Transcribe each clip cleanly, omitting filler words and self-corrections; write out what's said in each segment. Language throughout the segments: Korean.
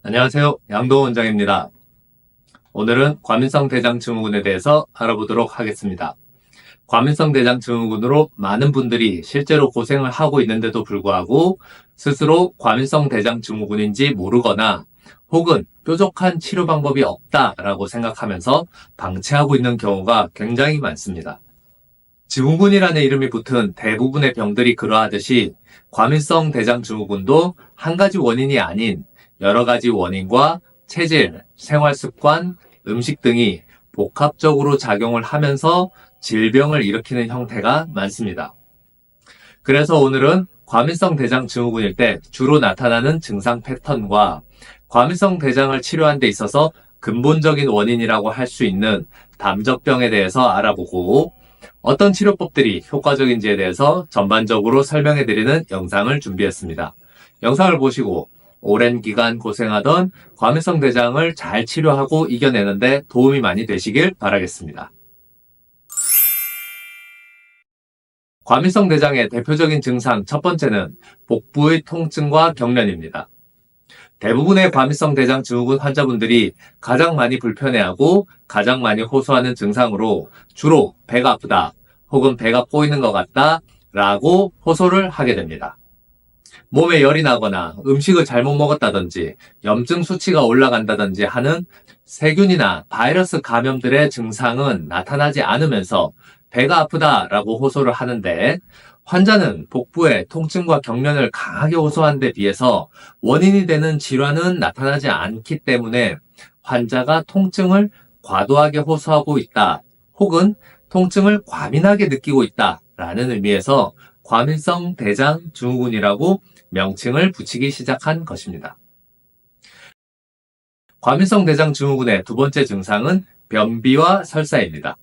안녕하세요. 양도원 원장입니다. 오늘은 과민성 대장 증후군에 대해서 알아보도록 하겠습니다. 과민성 대장 증후군으로 많은 분들이 실제로 고생을 하고 있는데도 불구하고 스스로 과민성 대장 증후군인지 모르거나 혹은 뾰족한 치료 방법이 없다라고 생각하면서 방치하고 있는 경우가 굉장히 많습니다. 증후군이라는 이름이 붙은 대부분의 병들이 그러하듯이 과민성 대장 증후군도 한 가지 원인이 아닌 여러 가지 원인과 체질, 생활습관, 음식 등이 복합적으로 작용을 하면서 질병을 일으키는 형태가 많습니다. 그래서 오늘은 과민성 대장 증후군일 때 주로 나타나는 증상 패턴과 과민성 대장을 치료하는 데 있어서 근본적인 원인이라고 할 수 있는 담적병에 대해서 알아보고 어떤 치료법들이 효과적인지에 대해서 전반적으로 설명해드리는 영상을 준비했습니다. 영상을 보시고 오랜 기간 고생하던 과민성 대장을 잘 치료하고 이겨내는데 도움이 많이 되시길 바라겠습니다. 과민성 대장의 대표적인 증상 첫 번째는 복부의 통증과 경련입니다. 대부분의 과민성 대장 증후군 환자분들이 가장 많이 불편해하고 가장 많이 호소하는 증상으로 주로 배가 아프다 혹은 배가 꼬이는 것 같다 라고 호소를 하게 됩니다. 몸에 열이 나거나 음식을 잘못 먹었다든지 염증 수치가 올라간다든지 하는 세균이나 바이러스 감염들의 증상은 나타나지 않으면서 배가 아프다라고 호소를 하는데 환자는 복부에 통증과 경련을 강하게 호소하는 데 비해서 원인이 되는 질환은 나타나지 않기 때문에 환자가 통증을 과도하게 호소하고 있다 혹은 통증을 과민하게 느끼고 있다라는 의미에서 과민성 대장 증후군이라고 명칭을 붙이기 시작한 것입니다. 과민성 대장 증후군의 두 번째 증상은 변비와 설사입니다.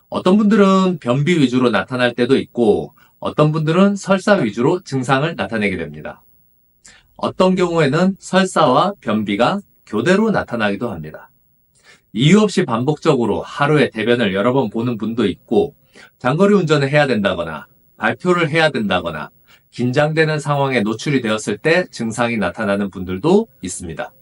어떤 분들은 변비 위주로 나타날 때도 있고 어떤 분들은 설사 위주로 증상을 나타내게 됩니다. 어떤 경우에는 설사와 변비가 교대로 나타나기도 합니다. 이유 없이 반복적으로 하루에 대변을 여러 번 보는 분도 있고 장거리 운전을 해야 된다거나 발표를 해야 된다거나 긴장되는 상황에 노출이 되었을 때 증상이 나타나는 분들도 있습니다.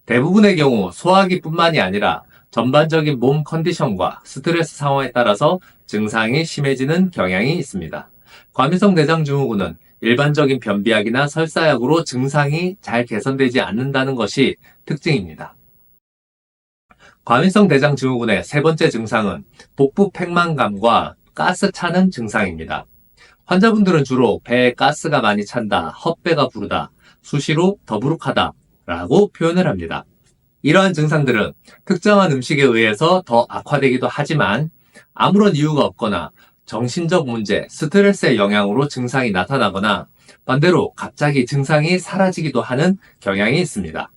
대부분의 경우 소화기뿐만이 아니라 전반적인 몸 컨디션과 스트레스 상황에 따라서 증상이 심해지는 경향이 있습니다. 과민성 대장 증후군은 일반적인 변비약이나 설사약으로 증상이 잘 개선되지 않는다는 것이 특징입니다. 과민성 대장 증후군의 세 번째 증상은 복부 팽만감과 가스 차는 증상입니다. 환자분들은 주로 배에 가스가 많이 찬다, 헛배가 부르다, 수시로 더부룩하다 라고 표현을 합니다. 이러한 증상들은 특정한 음식에 의해서 더 악화되기도 하지만 아무런 이유가 없거나 정신적 문제, 스트레스의 영향으로 증상이 나타나거나 반대로 갑자기 증상이 사라지기도 하는 경향이 있습니다.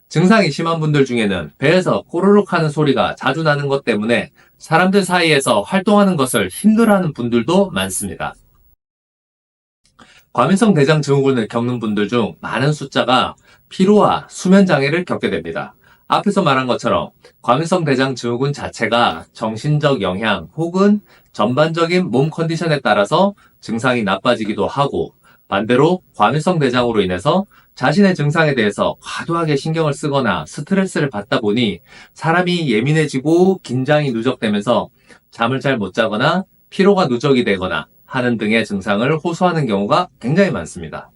증상이 심한 분들 중에는 배에서 꼬르륵 하는 소리가 자주 나는 것 때문에 사람들 사이에서 활동하는 것을 힘들어하는 분들도 많습니다. 과민성 대장 증후군을 겪는 분들 중 많은 숫자가 피로와 수면 장애를 겪게 됩니다. 앞에서 말한 것처럼 과민성 대장 증후군 자체가 정신적 영향 혹은 전반적인 몸 컨디션에 따라서 증상이 나빠지기도 하고 반대로 과민성 대장으로 인해서 자신의 증상에 대해서 과도하게 신경을 쓰거나 스트레스를 받다 보니 사람이 예민해지고 긴장이 누적되면서 잠을 잘 못 자거나 피로가 누적이 되거나 하는 등의 증상을 호소하는 경우가 굉장히 많습니다.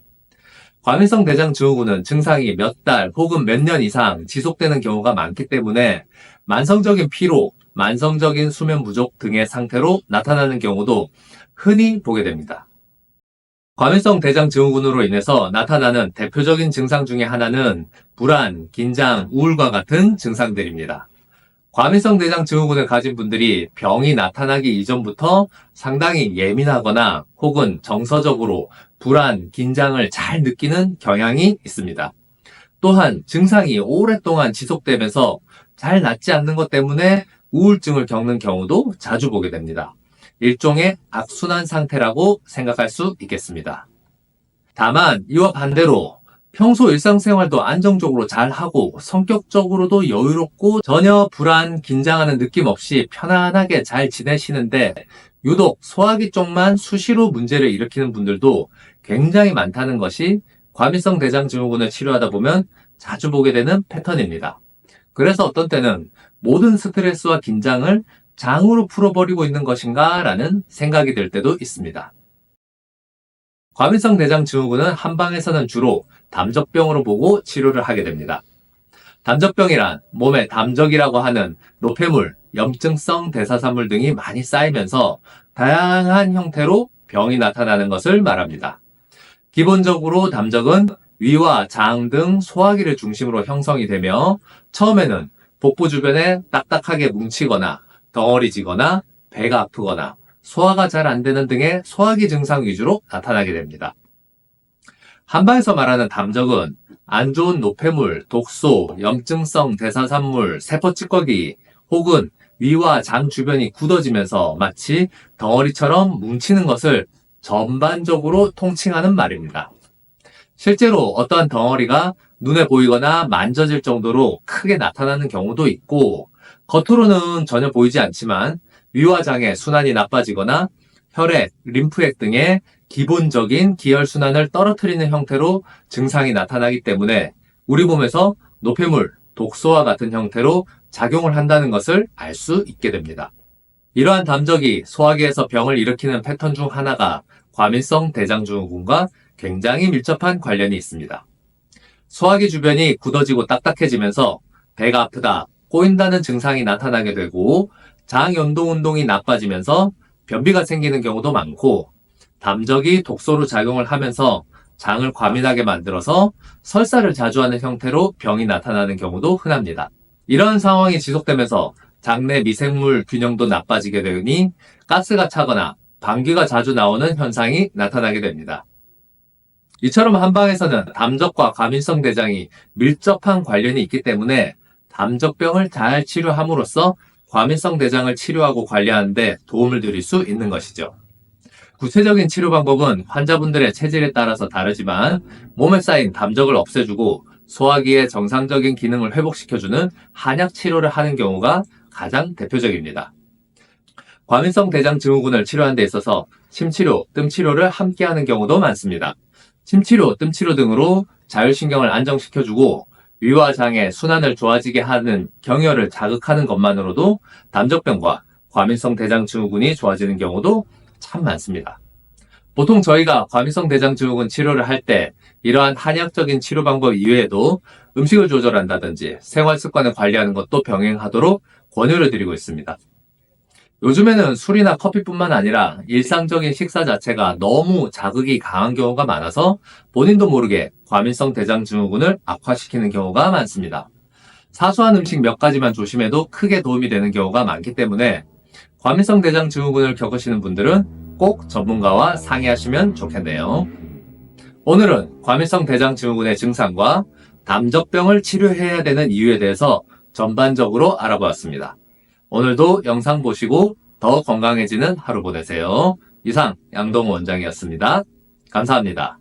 과민성 대장 증후군은 증상이 몇 달 혹은 몇 년 이상 지속되는 경우가 많기 때문에 만성적인 피로, 만성적인 수면 부족 등의 상태로 나타나는 경우도 흔히 보게 됩니다. 과민성 대장 증후군으로 인해서 나타나는 대표적인 증상 중에 하나는 불안, 긴장, 우울과 같은 증상들입니다. 과민성 대장 증후군을 가진 분들이 병이 나타나기 이전부터 상당히 예민하거나 혹은 정서적으로 불안, 긴장을 잘 느끼는 경향이 있습니다. 또한 증상이 오랫동안 지속되면서 잘 낫지 않는 것 때문에 우울증을 겪는 경우도 자주 보게 됩니다. 일종의 악순환 상태라고 생각할 수 있겠습니다. 다만 이와 반대로 평소 일상생활도 안정적으로 잘하고 성격적으로도 여유롭고 전혀 불안, 긴장하는 느낌 없이 편안하게 잘 지내시는데 유독 소화기 쪽만 수시로 문제를 일으키는 분들도 굉장히 많다는 것이 과민성 대장 증후군을 치료하다 보면 자주 보게 되는 패턴입니다. 그래서 어떤 때는 모든 스트레스와 긴장을 장으로 풀어버리고 있는 것인가 라는 생각이 들 때도 있습니다. 과민성 대장 증후군은 한방에서는 주로 담적병으로 보고 치료를 하게 됩니다. 담적병이란 몸에 담적이라고 하는 노폐물, 염증성 대사산물 등이 많이 쌓이면서 다양한 형태로 병이 나타나는 것을 말합니다. 기본적으로 담적은 위와 장 등 소화기를 중심으로 형성이 되며 처음에는 복부 주변에 딱딱하게 뭉치거나 덩어리지거나 배가 아프거나 소화가 잘 안 되는 등의 소화기 증상 위주로 나타나게 됩니다. 한방에서 말하는 담적은 안 좋은 노폐물, 독소, 염증성 대사산물, 세포 찌꺼기 혹은 위와 장 주변이 굳어지면서 마치 덩어리처럼 뭉치는 것을 전반적으로 통칭하는 말입니다. 실제로 어떠한 덩어리가 눈에 보이거나 만져질 정도로 크게 나타나는 경우도 있고 겉으로는 전혀 보이지 않지만 위와 장의 순환이 나빠지거나 혈액, 림프액 등의 기본적인 기혈순환을 떨어뜨리는 형태로 증상이 나타나기 때문에 우리 몸에서 노폐물, 독소와 같은 형태로 작용을 한다는 것을 알 수 있게 됩니다. 이러한 담적이 소화기에서 병을 일으키는 패턴 중 하나가 과민성 대장증후군과 굉장히 밀접한 관련이 있습니다. 소화기 주변이 굳어지고 딱딱해지면서 배가 아프다, 꼬인다는 증상이 나타나게 되고 장 연동 운동이 나빠지면서 변비가 생기는 경우도 많고 담적이 독소로 작용을 하면서 장을 과민하게 만들어서 설사를 자주 하는 형태로 병이 나타나는 경우도 흔합니다. 이런 상황이 지속되면서 장내 미생물 균형도 나빠지게 되니 가스가 차거나 방귀가 자주 나오는 현상이 나타나게 됩니다. 이처럼 한방에서는 담적과 과민성 대장이 밀접한 관련이 있기 때문에 담적병을 잘 치료함으로써 과민성 대장을 치료하고 관리하는 데 도움을 드릴 수 있는 것이죠. 구체적인 치료 방법은 환자분들의 체질에 따라서 다르지만 몸에 쌓인 담적을 없애주고 소화기의 정상적인 기능을 회복시켜주는 한약 치료를 하는 경우가 가장 대표적입니다. 과민성 대장 증후군을 치료하는 데 있어서 침치료, 뜸치료를 함께 하는 경우도 많습니다. 침치료, 뜸치료 등으로 자율신경을 안정시켜주고 위와 장의 순환을 좋아지게 하는 경혈을 자극하는 것만으로도 담적병과 과민성 대장 증후군이 좋아지는 경우도 참 많습니다. 보통 저희가 과민성 대장 증후군 치료를 할 때 이러한 한약적인 치료 방법 이외에도 음식을 조절한다든지 생활 습관을 관리하는 것도 병행하도록 권유를 드리고 있습니다. 요즘에는 술이나 커피뿐만 아니라 일상적인 식사 자체가 너무 자극이 강한 경우가 많아서 본인도 모르게 과민성 대장 증후군을 악화시키는 경우가 많습니다. 사소한 음식 몇 가지만 조심해도 크게 도움이 되는 경우가 많기 때문에 과민성 대장 증후군을 겪으시는 분들은 꼭 전문가와 상의하시면 좋겠네요. 오늘은 과민성 대장 증후군의 증상과 담적병을 치료해야 되는 이유에 대해서 전반적으로 알아보았습니다. 오늘도 영상 보시고 더 건강해지는 하루 보내세요. 이상 양동우 원장이었습니다. 감사합니다.